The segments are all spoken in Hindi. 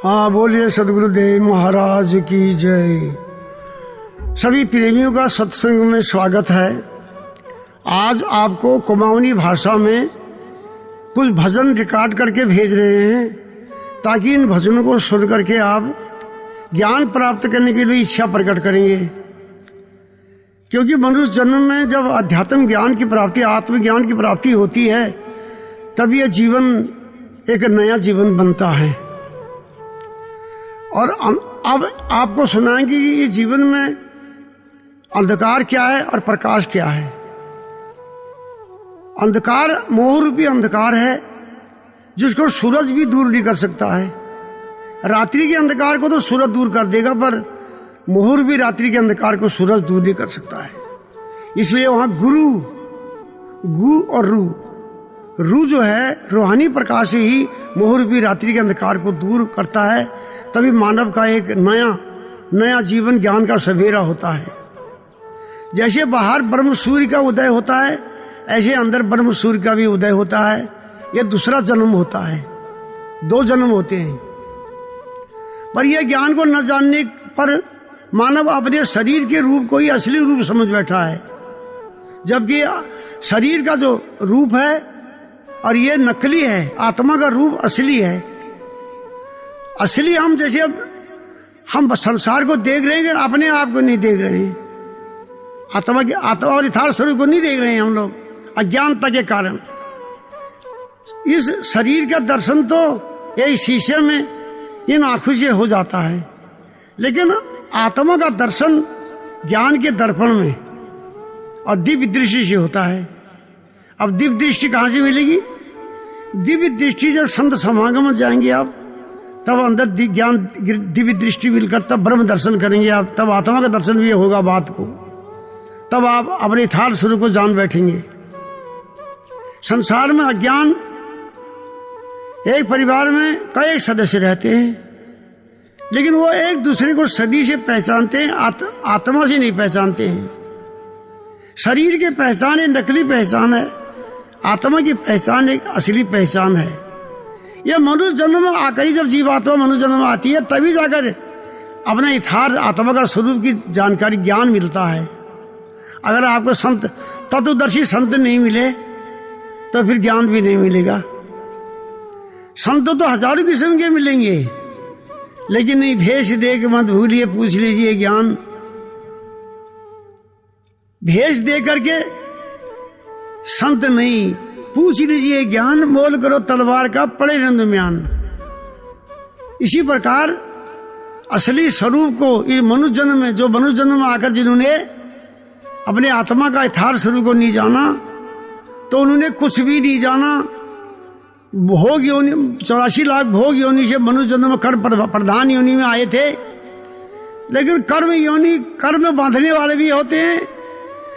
हाँ, बोलिए सदगुरुदेव महाराज की जय। सभी प्रेमियों का सत्संग में स्वागत है। आज आपको कुमाऊनी भाषा में कुछ भजन रिकॉर्ड करके भेज रहे हैं ताकि इन भजनों को सुन करके आप ज्ञान प्राप्त करने के लिए इच्छा प्रकट करेंगे। क्योंकि मनुष्य जन्म में जब अध्यात्म ज्ञान की प्राप्ति, आत्मज्ञान की प्राप्ति होती है, तब यह जीवन एक नया जीवन बनता है। और अब आपको सुनाएंगे कि ये जीवन में अंधकार क्या है और प्रकाश क्या है। अंधकार मोह रूपी अंधकार है जिसको सूरज भी दूर नहीं कर सकता है। रात्रि के अंधकार को तो सूरज दूर कर देगा, पर मोह रूपी रात्रि के अंधकार को सूरज दूर नहीं कर सकता है। इसलिए वहां गु और रू जो है रूहानी प्रकाश ही मोह रूपी रात्रि के अंधकार को दूर करता है। तभी मानव का एक नया जीवन ज्ञान का सवेरा होता है। जैसे बाहर ब्रह्म सूर्य का उदय होता है, ऐसे अंदर ब्रह्म सूर्य का भी उदय होता है। यह दूसरा जन्म होता है। 2 जन्म होते हैं। पर यह ज्ञान को न जानने पर मानव अपने शरीर के रूप को ही असली रूप समझ बैठा है, जबकि शरीर का जो रूप है और ये नकली है, आत्मा का रूप असली है। असली हम जैसे अब हम संसार को देख रहे हैं, अपने आप को नहीं देख रहे हैं। आत्मा और यथार्थ स्वरूप को नहीं देख रहे हैं हम लोग, अज्ञानता के कारण। इस शरीर का दर्शन तो यही शीशे में इन आंखों से हो जाता है, लेकिन आत्मा का दर्शन ज्ञान के दर्पण में और दिव्य दृष्टि से होता है। अब दिव्य दृष्टि कहाँ से मिलेगी? दिव्य दृष्टि जब संत समागम में जाएंगे आप, तब अंदर ज्ञान दिव्य दृष्टि मिलकर तब ब्रह्म दर्शन करेंगे आप, तब आत्मा का दर्शन भी होगा बात को, तब आप अपने यथार्थ स्वरूप को जान बैठेंगे। संसार में अज्ञान, एक परिवार में कई सदस्य रहते हैं, लेकिन वो एक दूसरे को सदी से पहचानते हैं, आत्मा से नहीं पहचानते हैं। शरीर की पहचान एक नकली पहचान है, आत्मा की पहचान एक असली पहचान है। यह मनुष्य जन्म में आकर ही, जब जीवात्मा मनुष्य जन्म में आती है, तभी जाकर अपना यथार्थ आत्मा का स्वरूप की जानकारी, ज्ञान मिलता है। अगर आपको संत, तत्वदर्शी संत नहीं मिले तो फिर ज्ञान भी नहीं मिलेगा। संत तो हजारों किस्म के मिलेंगे, लेकिन नहीं, भेष दे के मत भूलिए, पूछ लीजिए ज्ञान। भेष दे करके संत नहीं, पूछ लीजिए ज्ञान। मोल करो तलवार का, पड़े रंग म्यान। इसी प्रकार असली स्वरूप को इस मनुष्य जन्म में, जो मनुष्य जन्म में आकर जिन्होंने अपने आत्मा का यथार्थ स्वरूप को नहीं जाना, तो उन्होंने कुछ भी नहीं जाना। भोग योनि, 84 लाख भोग योनि से मनुष्य जन्म में कर्म प्रधान योनि में आए थे, लेकिन कर्म योनि, कर्म बांधने वाले भी होते हैं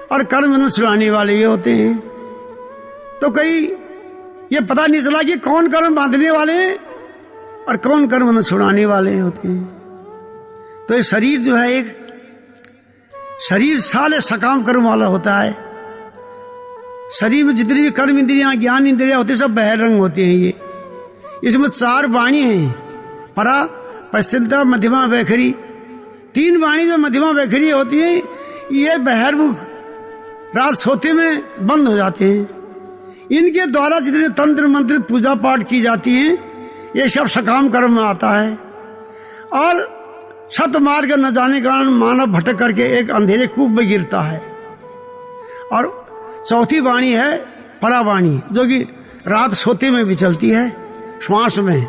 और कर्म न सुनाने वाले भी होते हैं। तो कई ये पता नहीं चला कि कौन कर्म बांधने वाले हैं और कौन कर्म न सुनाने वाले होते हैं। तो ये शरीर जो है, एक शरीर साले सकाम कर्म वाला होता है। शरीर में जितनी भी कर्म इंद्रियां, ज्ञान इंद्रियां होती है, सब बहिरंग होते हैं। ये इसमें 4 वाणी हैं, परा, पश्चिमता, मध्यमा, वैखरी। 3 वाणी जो मध्यमा वैखरी होती है, ये बहिर्मुख रात सोते में बंद हो जाते हैं। इनके द्वारा जितने तंत्र मंत्र पूजा पाठ की जाती हैं, ये सब सकाम कर्म में आता है। और सत मार्ग न जाने के कारण मानव भटक करके एक अंधेरे कूप में गिरता है। और चौथी वाणी है परावाणी, जो कि रात सोते में भी चलती है, श्वास में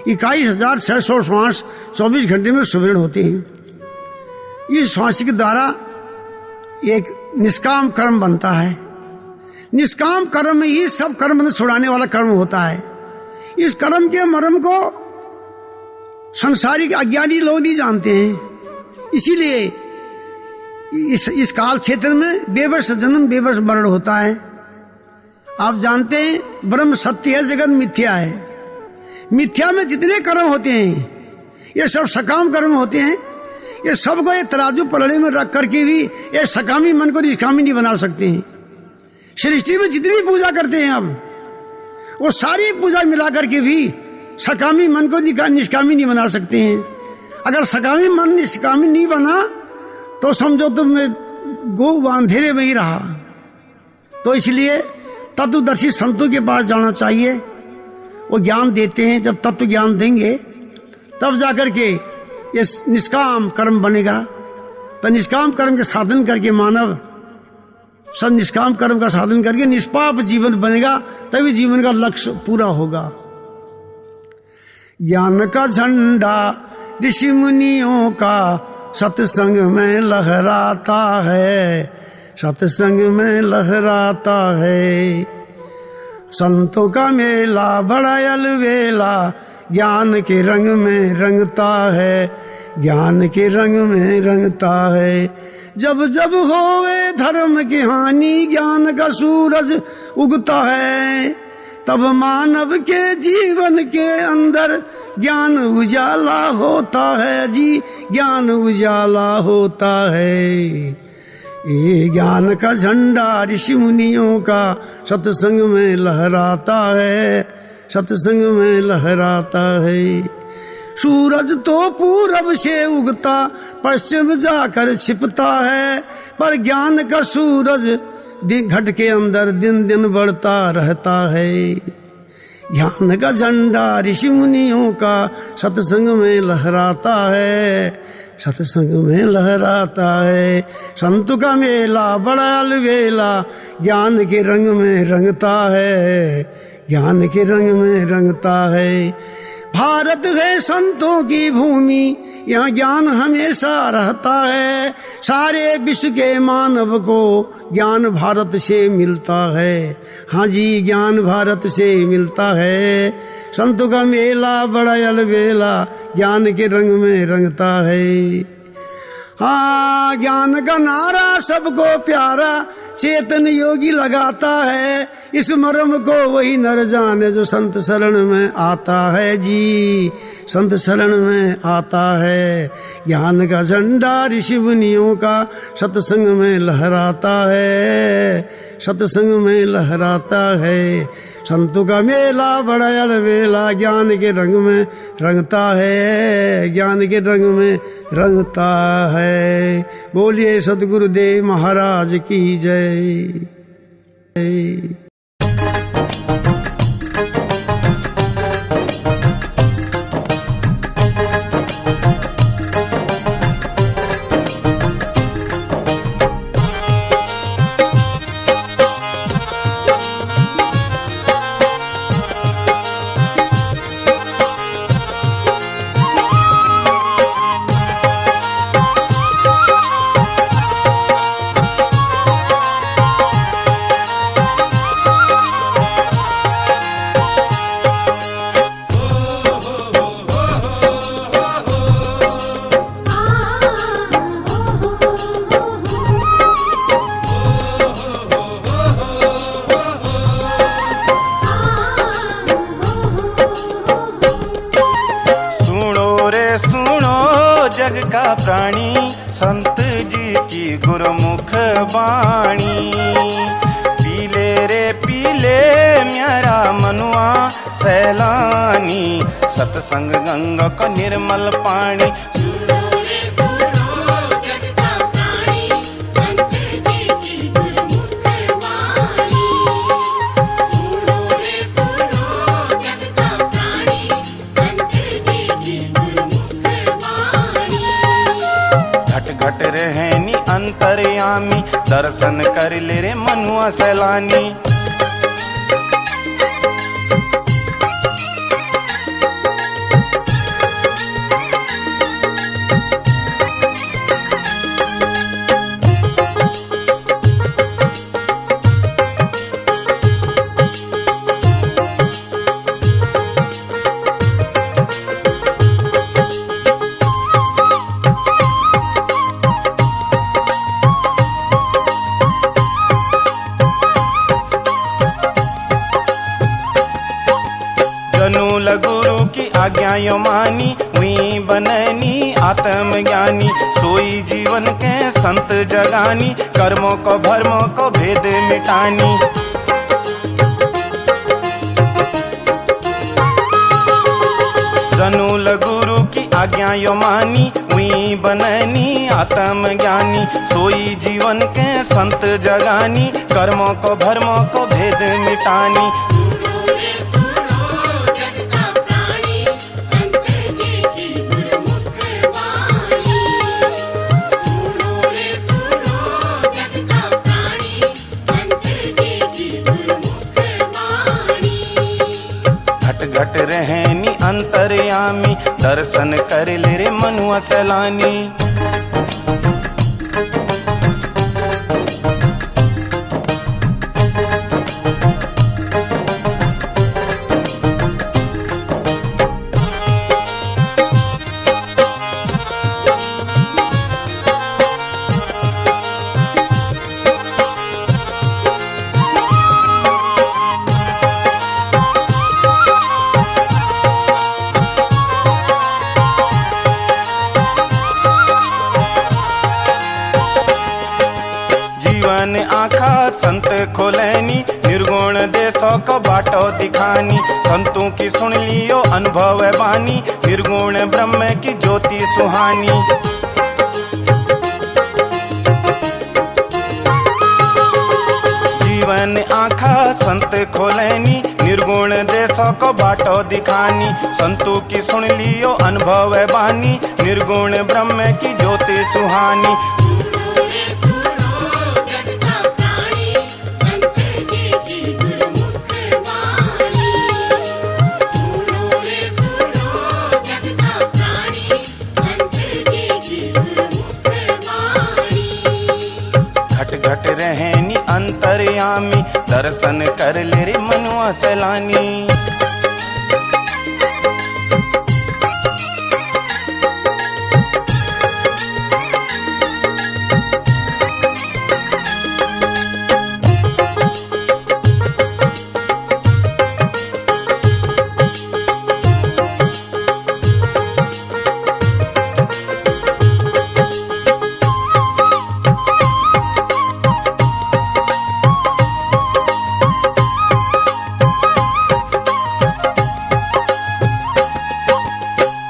21,600 श्वास 24 घंटे में सुवर्ण होते हैं। इस श्वास के द्वारा एक निष्काम कर्म बनता है। निष्काम कर्म में ही सब कर्म छुड़ाने वाला कर्म होता है। इस कर्म के मर्म को संसारिक अज्ञानी लोग नहीं जानते हैं। इसीलिए इस काल क्षेत्र में बेबस जन्म बेबस मरण होता है। आप जानते हैं ब्रह्म सत्य है, जगत मिथ्या है। मिथ्या में जितने कर्म होते हैं, ये सब सकाम कर्म होते हैं। ये सबको ये तराजू पलड़े में रख करके भी ये सकामी मन को निष्कामी नहीं बना सकते हैं। सृष्टि में जितनी पूजा करते हैं अब, वो सारी पूजा मिला करके भी सकामी मन को निष्कामी नहीं बना सकते हैं। अगर सकामी मन निष्कामी नहीं बना तो समझो तुम गो अंधेरे में ही रहा। तो इसलिए तत्वदर्शी संतों के पास जाना चाहिए, वो ज्ञान देते हैं। जब तत्व ज्ञान देंगे तब जाकर के ये निष्काम कर्म बनेगा। तो निष्काम कर्म के साधन करके मानव सब निष्काम कर्म का साधन करके निष्पाप जीवन बनेगा, तभी जीवन का लक्ष्य पूरा होगा। ज्ञान का झंडा ऋषि मुनियों का सत्संग में लहराता है, सत्संग में लहराता है। संतों का मेला बड़ा अलबेला ज्ञान के रंग में रंगता है, ज्ञान के रंग में रंगता है। जब जब होवे धर्म की हानि ज्ञान का सूरज उगता है, तब मानव के जीवन के अंदर ज्ञान उजाला होता है जी, ज्ञान उजाला होता है। ये ज्ञान का झंडा ऋषि मुनियों का सत्संग में लहराता है, सत्संग में लहराता है। सूरज तो पूरब से उगता पश्चिम जाकर छिपता है, पर ज्ञान का सूरज घट के अंदर दिन दिन बढ़ता रहता है। ज्ञान का झंडा ऋषि मुनियों का सत्संग में लहराता है, सत्संग में लहराता है। संत का मेला बड़ा अलबेला ज्ञान के रंग में रंगता है, ज्ञान के रंग में रंगता है। भारत है संतों की भूमि, यहाँ ज्ञान हमेशा रहता है। सारे विश्व के मानव को ज्ञान भारत से मिलता है। हाँ जी, ज्ञान भारत से मिलता है। संतों का मेला बड़ा अलबेला ज्ञान के रंग में रंगता है। हाँ, ज्ञान का नारा सबको प्यारा चेतन योगी लगाता है। इस मर्म को वही नर जाने जो संत शरण में आता है जी, संत शरण में आता है। ज्ञान का झंडा ऋषि मुनियों का सत्संग में लहराता है, सत्संग में लहराता है। संतों का मेला बड़ा अलबेला ज्ञान के रंग में रंगता है, ज्ञान के रंग में रंगता है। बोलिए सद्गुरुदेव महाराज की जय। जग का प्राणी संत जी की गुरुमुख वाणी। पीले रे पीले म्यारा मनुआ सैलानी, सत्संग गंगा का निर्मल पानी। घट रहनी अंतर्यामी, दर्शन कर ले रे मनुआ सैलानी। गुरु की आज्ञा यो मानी, हुई बननी आत्मज्ञानी। सोई जीवन के संत जगानी, कर्मों को भर्मों को भेद मिटानी। रनुल गुरु की आज्ञा यो मानी, हुई बननी आत्मज्ञानी। सोई जीवन के संत जगानी, कर्मों को भरमों को भेद मिटानी। घट रहनी अंतर्यामी, दर्शन कर ले रे मनुआ सैलानी। आँखा संत खोलैनी, निर्गुण देशों को बाटो दिखानी। संतों की सुन लियो अनुभव बानी, निर्गुण ब्रह्म की ज्योति सुहानी। जीवन आँखा संत खोलैनी, निर्गुण देशों को बाटो दिखानी। संतों की सुन लियो अनुभव बानी, निर्गुण ब्रह्म की ज्योति सुहानी। घट रहनी अंतर्यामी, दर्शन कर ले रे मनुआ सैलानी।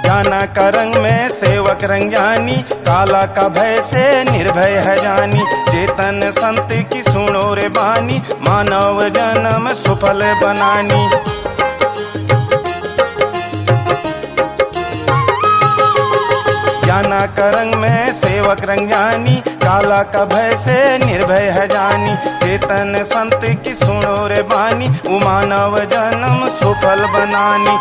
ज्ञान का रंग में सेवक रंग्यानी, काला का भय से निर्भय है जानी। चेतन संत की सुनो रे बानी, मानव जन्म सुफल बनानी। ज्ञान का रंग में सेवक रंग्यानी, काला का भय से निर्भय है जानी। चेतन संत की सुनो रे बानी, वो मानव जन्म सुफल बनानी।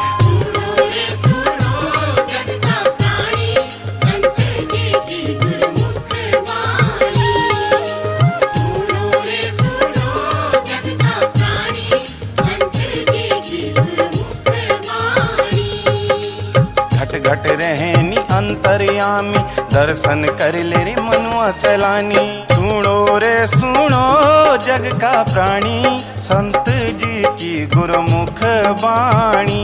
घट रहनी अंतर्यामी, दर्शन कर ले रे मनुआ सैलानी। सुनो रे सुनो जग का प्राणी, संत जी की गुरुमुख वाणी।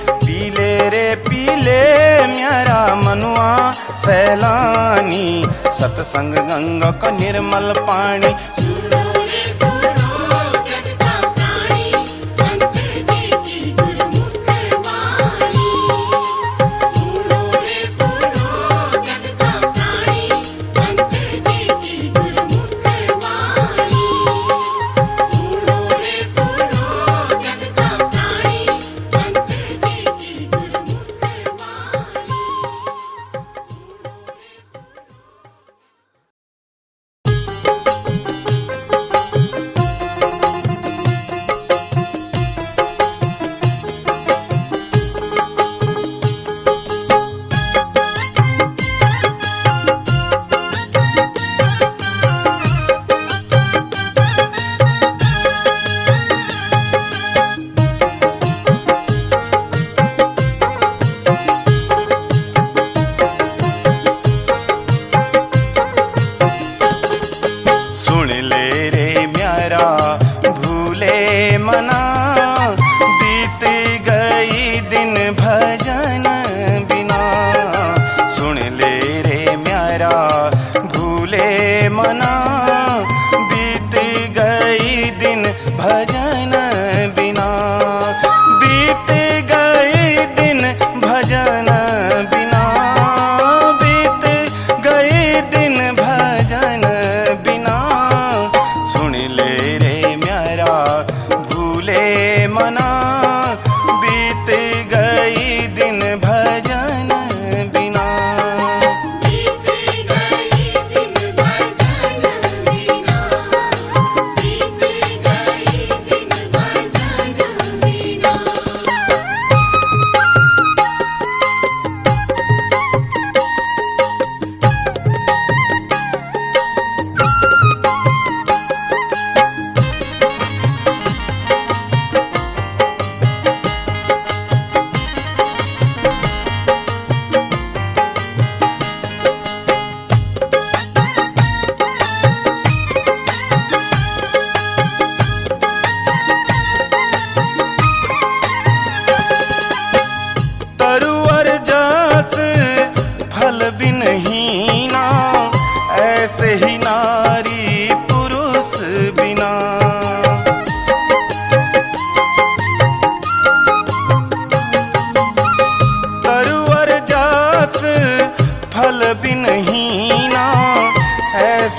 पीले रे पीले म्यारा मनुआ सैलानी, सत्संग गंगा का निर्मल पानी।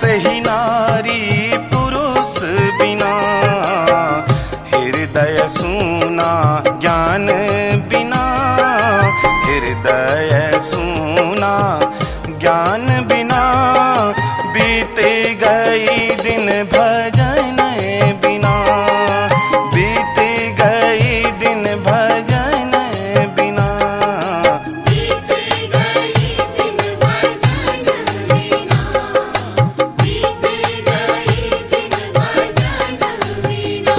ही नारी पुरुष बिना, हृदय सूना ज्ञान बिना, हृदय सूना ज्ञान बिना, बीते गई दिन भजन बिना, बीते गई दिन भजन बिना, बीते गई दिन भजन बिना, बीते गई दिन भजन बिना।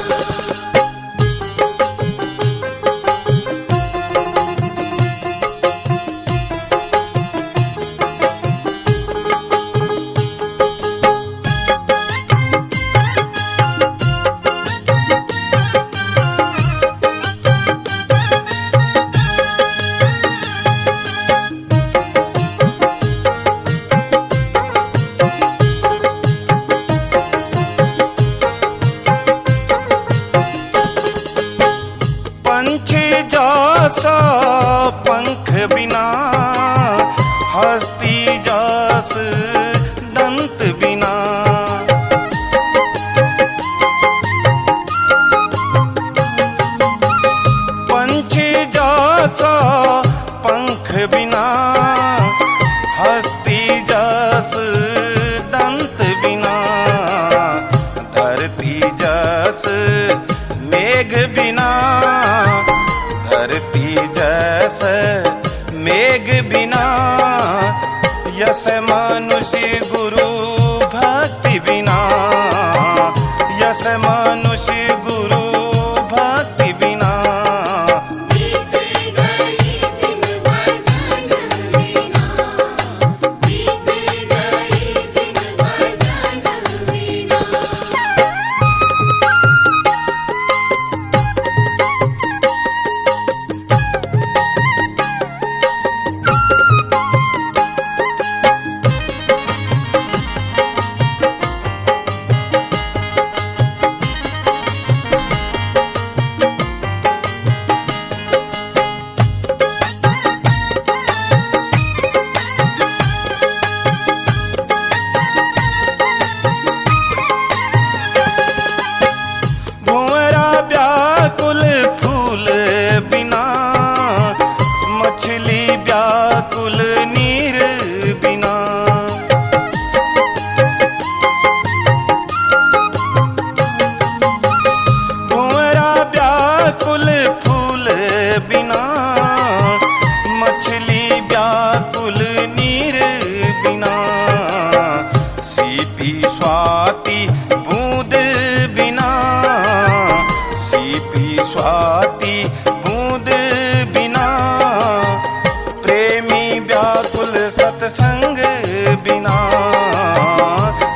पंछी जैसा पंख बिना, हस्ती जस दंत बिना, पंछी जैसा पंख बिना, हस्ती जस दंत बिना, धरती जस मेघ बिना, धरती जस मेघ बिना, यस मनुष्य गुरु भक्ति बिना, यस मनुष्य गुरु भक्ति बिना, बीते गई दिन भजन बिना, बीते गई दिन भजन बिना। भंवरा व्याकुल फूल बिना, मछली व्याकुल नीर बिना, भंवरा व्याकुल फूल बिना, मछली व्याकुल नीर बिना, सीपी स्वाति बूंद बिना, सीपी स्वाति बूंद बिना, प्रेमी व्याकुल सत्संग बिना,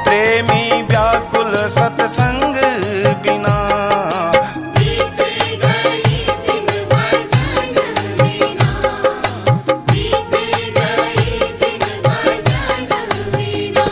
प्रेमी व्याकुल सत्संग बिना, बीते गई दिन भजन बिना, बीते गई दिन भजन बिना।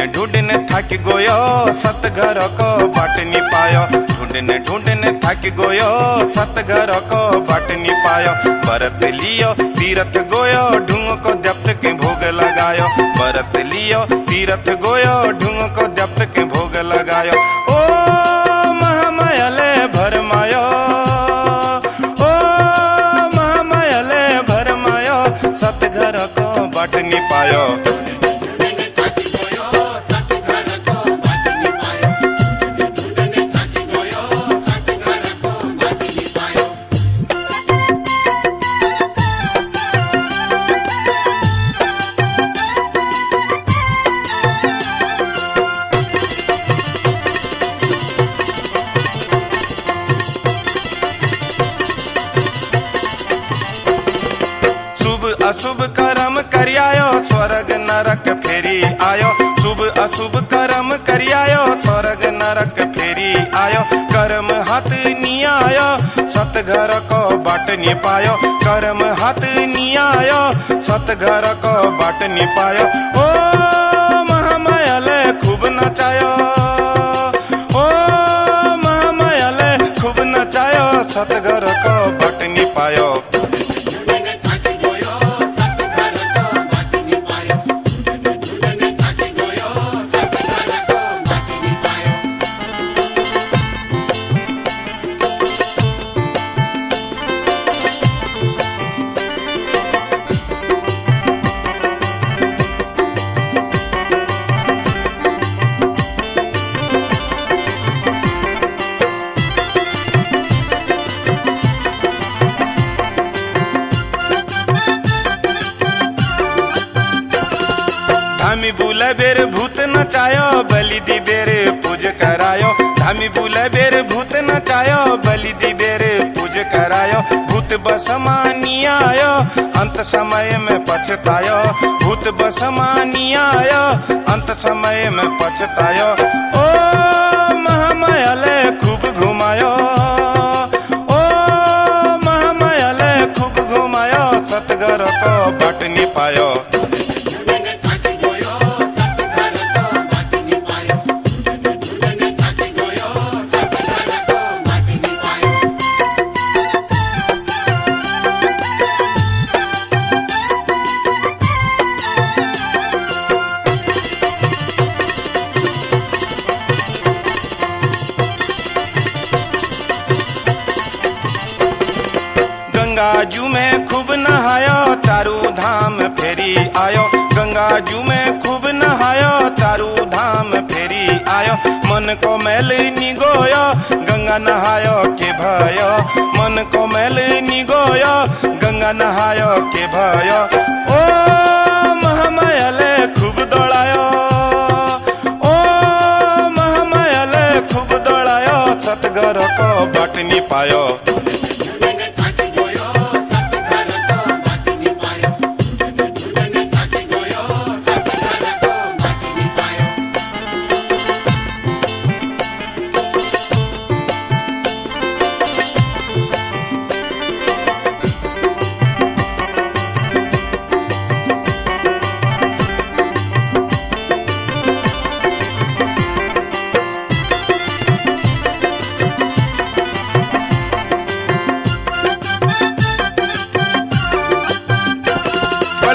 ढूंढने थक गयो सतघर को बाट नहीं पायो। ढूंढने थक गयो सतघर को बाट नहीं पायो। व्रत लियो तीरथ गोयो ढूंग को दप्त के भोग लगायो। व्रत लियो तीरथ गोयो ढूंग को दप्त के भोग लगायो। ओ महामायाले भरमायो, ओ महामायाले भरमायो, सतघर को बाट नहीं पायो। अशुभ कर्म करियायो स्वर्ग नरक फेरी आयो। शुभ अशुभ कर्म करियायो स्वर्ग नरक फेरी आयो। कर्म हाथ नहीं आयो सतघर को बाट नहीं पायो। कर्म हाथ नहीं आयो सतघर को बाट नहीं पायो। ओ महामायाले खूब नचायो, ओ महामायाले खूब नचायो, सतघर को बाट नहीं पायो। धामी बुला बेर भूत नचायो बलि दी बेर पूज करायो। धामी बुला बेर भूत नचायो बलि दी बेर पूज करायो। भूत बसमानी आयो अंत समय में पछतायो। भूत बसमानी आयो अंत समय में पछतायो। ओ महामायाले खूब घुमायो, ओ महामायाले खूब घुमायो, सतघर को बाट नहीं पायो। गंगाजू में खूब नहायो चारू धाम फेरी आयो। गंगाजू में खूब नहायो चारू धाम फेरी आयो। मन को मैल निगोयो गंगा नहायो के भयो। मन को मैल निगोयो गंगा नहायो के भयो। ओ महामायाले खूब दौड़ायो, ओ महामायाले खूब दौड़ायो, सतघर को बाट नहीं पायो।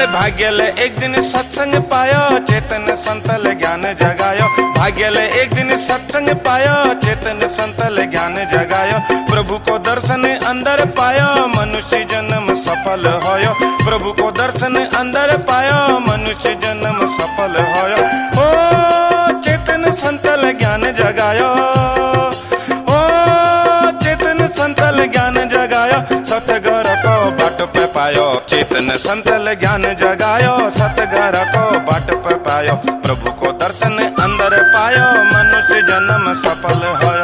भाग्यल एक दिन सत्संग पायो चेतन संतल ज्ञान जगायो। भाग्यल एक दिन सत्संग पायो चेतन संतल ज्ञान जगायो। प्रभु को दर्शन अंदर पायो मनुष्य जन्म सफल होयो। प्रभु को दर्शन अंदर पायो मनुष्य जन्म सफल होयो। ओ चेतन संतल ज्ञान जगायो, ओ चेतन संतल ज्ञान जगायो, सतघर को बाट पे पायो। चेतन संतल ज्ञान जगायो सतघर को बाट पे पायो। प्रभु को दर्शन अंदर पायो मनुष्य जन्म सफल होयो।